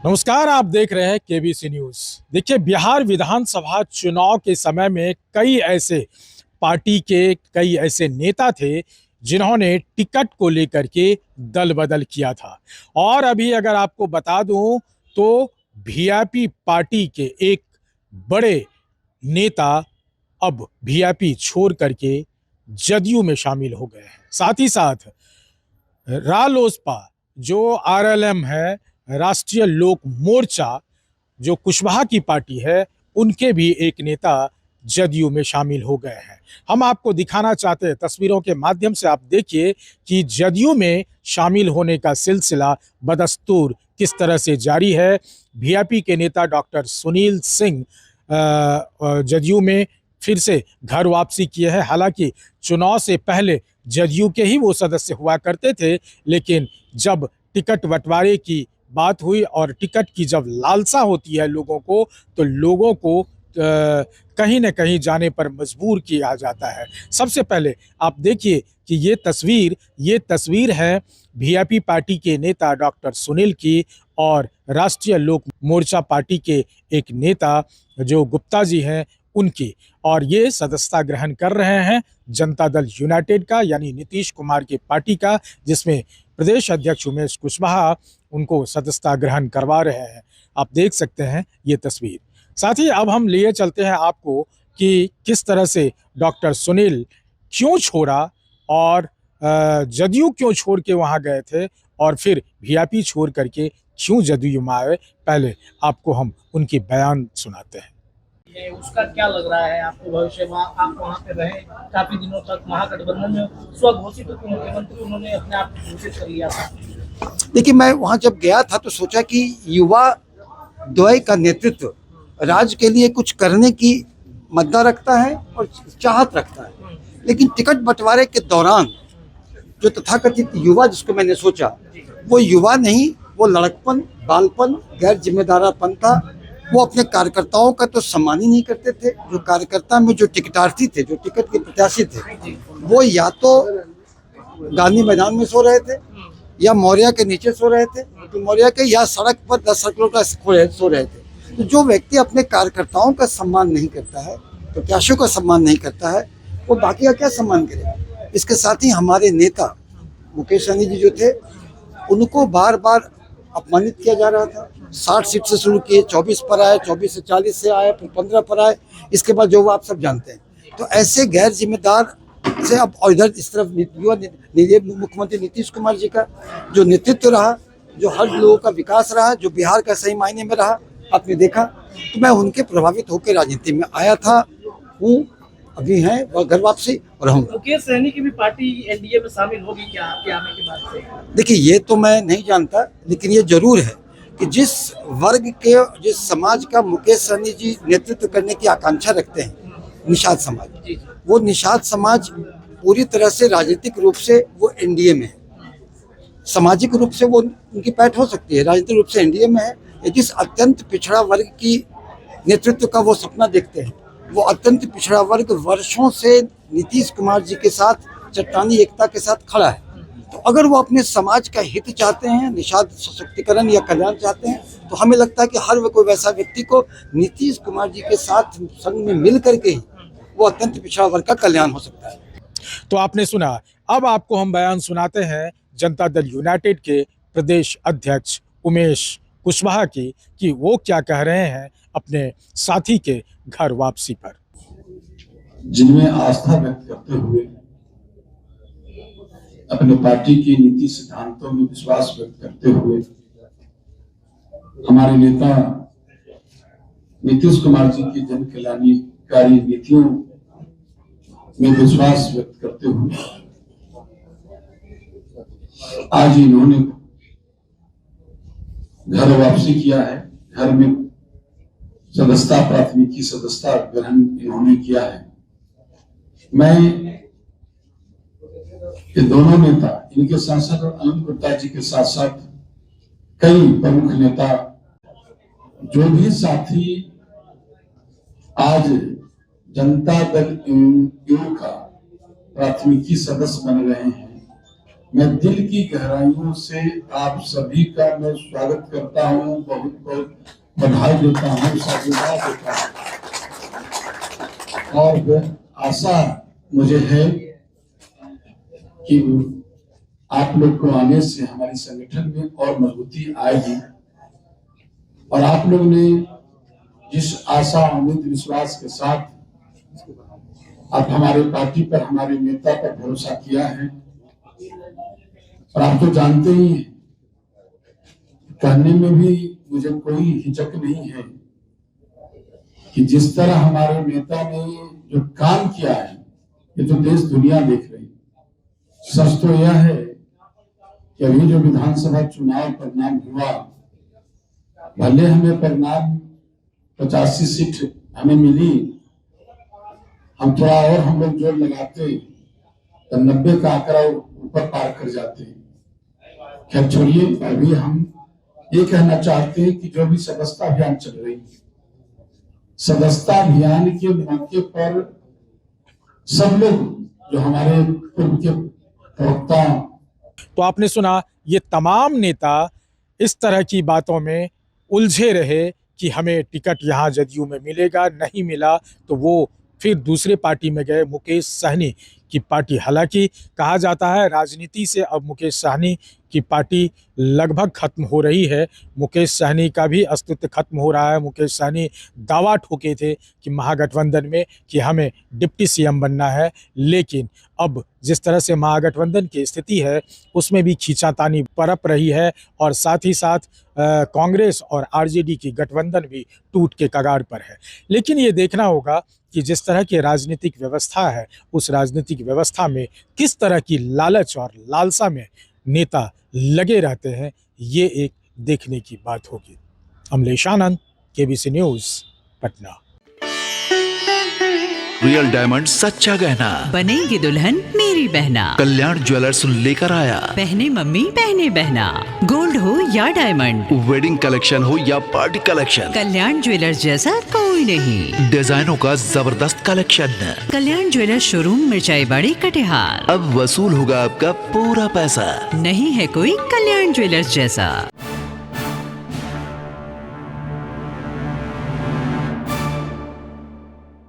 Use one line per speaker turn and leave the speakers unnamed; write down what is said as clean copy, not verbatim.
नमस्कार, आप देख रहे हैं केबीसी न्यूज। देखिए, बिहार विधानसभा चुनाव के समय में कई ऐसे पार्टी के कई ऐसे नेता थे जिन्होंने टिकट को लेकर के दल बदल किया था। और अभी अगर आपको बता दूं तो वीआईपी पार्टी के एक बड़े नेता अब वीआईपी छोड़ करके जदयू में शामिल हो गए हैं। साथ ही साथ रालोसपा जो आरएलएम है, राष्ट्रीय लोक मोर्चा जो कुशवाहा की पार्टी है, उनके भी एक नेता जदयू में शामिल हो गए हैं। हम आपको दिखाना चाहते हैं, तस्वीरों के माध्यम से आप देखिए कि जदयू में शामिल होने का सिलसिला बदस्तूर किस तरह से जारी है। वीआईपी के नेता डॉक्टर सुनील सिंह जदयू में फिर से घर वापसी किए हैं। हालांकि चुनाव से पहले जदयू के ही वो सदस्य हुआ करते थे, लेकिन जब टिकट बंटवारे की बात हुई और टिकट की जब लालसा होती है लोगों को, तो लोगों को कहीं न कहीं जाने पर मजबूर किया जाता है। सबसे पहले आप देखिए कि ये तस्वीर है वीआईपी पार्टी के नेता डॉक्टर सुनील की और राष्ट्रीय लोक मोर्चा पार्टी के एक नेता जो गुप्ता जी हैं उनकी। और ये सदस्यता ग्रहण कर रहे हैं जनता दल यूनाइटेड का, यानी नीतीश कुमार की पार्टी का, जिसमें प्रदेश अध्यक्ष उमेश कुशवाहा उनको सदस्यता ग्रहण करवा रहे हैं। आप देख सकते हैं ये तस्वीर। साथ ही अब हम लिए चलते हैं आपको कि किस तरह से डॉक्टर सुनील क्यों छोड़ा और जदयू क्यों छोड़ के वहां गए थे और फिर वीआईपी छोड़ करके क्यों जदयू में आए। पहले आपको हम उनकी बयान सुनाते हैं।
उसका क्या लग रहा है आपको भविष्य में? आप वहाँ पे रहे काफी दिनों तक, महागठबंधन में स्वघोषित मुख्यमंत्री उन्होंने अपने आप को घोषित कर लिया था।
देखिए, मैं वहाँ जब गया था तो सोचा कि युवा द्वय का नेतृत्व राज्य के लिए कुछ करने की मद्दा रखता है और चाहत रखता है, लेकिन टिकट बंटवारे के दौरान जो तथाकथित युवा जिसको मैंने सोचा, वो युवा नहीं, वो लड़कपन, बालपन, गैर जिम्मेदारापन था। वो अपने कार्यकर्ताओं का तो सम्मान ही नहीं करते थे। जो कार्यकर्ता में जो टिकटार्थी थे, जो टिकट के प्रत्याशी थे, वो या तो गांधी मैदान में सो रहे थे या मौर्या के नीचे सो रहे थे, तो मौर्या के या सड़क पर 10 किलोमीटर सो रहे थे। तो जो व्यक्ति अपने कार्यकर्ताओं का सम्मान नहीं करता है, प्रत्याशियों का सम्मान नहीं करता है, वो बाकी का क्या सम्मान करेगा। इसके साथ ही हमारे नेता मुकेश सहनी जी जो थे, उनको बार बार अपमानित किया जा रहा था। 60 सीट से शुरू किए, 24 पर आए, 24 से 40 से आए, फिर 15 पर आए, इसके बाद जो वो आप सब जानते हैं। तो ऐसे गैर जिम्मेदार से अब और इधर इस तरफ युवा मुख्यमंत्री नीतीश कुमार जी का जो नेतृत्व रहा, जो हर लोगों का विकास रहा, जो बिहार का सही मायने में रहा, आपने देखा। तो मैं उनके प्रभावित होकर राजनीति में आया था, हूँ, अभी हैं और घर वापसी और हम।
मुकेश सहनी की भी पार्टी एनडीए में शामिल होगी क्या आपके आने के बाद से?
देखिए, ये तो मैं नहीं जानता, लेकिन ये जरूर है कि जिस वर्ग के, जिस समाज का मुकेश सहनी जी नेतृत्व करने की आकांक्षा रखते हैं, निषाद समाज, वो निषाद समाज पूरी तरह से राजनीतिक रूप से वो एनडीए में है। सामाजिक रूप से वो उनकी पैठ हो सकती है, राजनीतिक रूप से एनडीए में है। जिस अत्यंत पिछड़ा वर्ग की नेतृत्व का वो सपना देखते हैं, वो अत्यंत पिछड़ा वर्ग वर्षों से नीतीश कुमार जी के साथ चट्टानी एकता के साथ खड़ा है। तो अगर वो अपने समाज का हित चाहते हैं, निषाद सशक्तिकरण या कल्याण चाहते हैं, तो हमें लगता है कि हर कोई वैसा व्यक्ति को नीतीश कुमार जी के साथ संग में मिल करके ही वो अत्यंत पिछड़ा वर्ग का कल्याण हो सकता है।
तो आपने सुना, अब आपको हम बयान सुनाते हैं जनता दल यूनाइटेड के प्रदेश अध्यक्ष उमेश कुशवाहा की कि वो क्या कह रहे हैं अपने साथी के घर वापसी पर।
जिनमें आस्था व्यक्त करते हुए, अपने पार्टी की नीति सिद्धांतों में विश्वास व्यक्त करते हुए, हमारे नेता नीतीश कुमार जी की जन कल्याणकारी नीतियों में विश्वास व्यक्त करते हुए आज इन्होंने घर वापसी किया है। घर में सदस्यता, प्राथमिकी सदस्यता ग्रहण इन्होंने किया है। मैं ये दोनों नेता, इनके साथ साथ अनंत गुप्ता जी के साथ साथ कई प्रमुख नेता, जो भी साथी आज जनता दल यू का प्राथमिकी सदस्य बन रहे हैं, मैं दिल की गहराइयों से आप सभी का मैं स्वागत करता हूँ, बहुत बहुत बधाई देता हूँ, साधुवाद देता हूँ। और आशा मुझे है कि आप लोग को आने से हमारे संगठन में और मजबूती आएगी और आप लोग ने जिस आशा उम्मीद विश्वास के साथ आप हमारे पार्टी पर, हमारे नेता पर भरोसा किया है, और आप तो जानते ही हैं, कहने में भी मुझे कोई हिचक नहीं है कि जिस तरह हमारे नेता ने जो काम किया है, ये तो देश दुनिया देख रही। सच तो यह है कि अभी जो विधानसभा चुनाव परिणाम हुआ, भले हमें परिणाम 85 सीट हमें मिली, हम थोड़ा और हम लोग जोर लगाते तो 90 का आंकड़ा ऊपर पार कर जाते। खैर छोड़िए, अभी हम ये कहना चाहते हैं कि जो भी सदस्यता अभियान चल रही है, सदस्यता अभियान के मौके पर सब लोग जो हमारे पूर्व के प्रवक्ता,
तो आपने सुना, ये तमाम नेता इस तरह की बातों में उलझे रहे कि हमें टिकट यहाँ जदयू में मिलेगा, नहीं मिला तो वो फिर दूसरे पार्टी में गए, मुकेश सहनी की पार्टी। हालांकि कहा जाता है राजनीति से अब मुकेश सहनी की पार्टी लगभग खत्म हो रही है, मुकेश सहनी का भी अस्तित्व खत्म हो रहा है। मुकेश सहनी दावा ठोके थे कि महागठबंधन में कि हमें डिप्टी सीएम बनना है, लेकिन अब जिस तरह से महागठबंधन की स्थिति है उसमें भी खींचातानी पनप रही है और साथ ही साथ कांग्रेस और आरजेडी की गठबंधन भी टूट के कगार पर है। लेकिन ये देखना होगा कि जिस तरह की राजनीतिक व्यवस्था है, उस राजनीतिक व्यवस्था में किस तरह की लालच और लालसा में नेता लगे रहते हैं, ये एक देखने की बात होगी। Amlesh Anand, KBC news, Patna.
Real diamond सच्चा गहना,
बनेगी दुल्हन मेरी बहना।
कल्याण ज्वेलर्स लेकर आया।
पहने मम्मी पहने बहना, गोल्ड हो या डायमंड,
वेडिंग कलेक्शन हो या पार्टी कलेक्शन,
कल्याण ज्वेलर्स जैसा कोई नहीं।
डिजाइनों का जबरदस्त कलेक्शन।
कल्याण ज्वेलर्स शोरूम मिर्चाई बाड़ी कटिहार।
अब वसूल होगा आपका पूरा पैसा।
नहीं है कोई कल्याण ज्वेलर्स जैसा।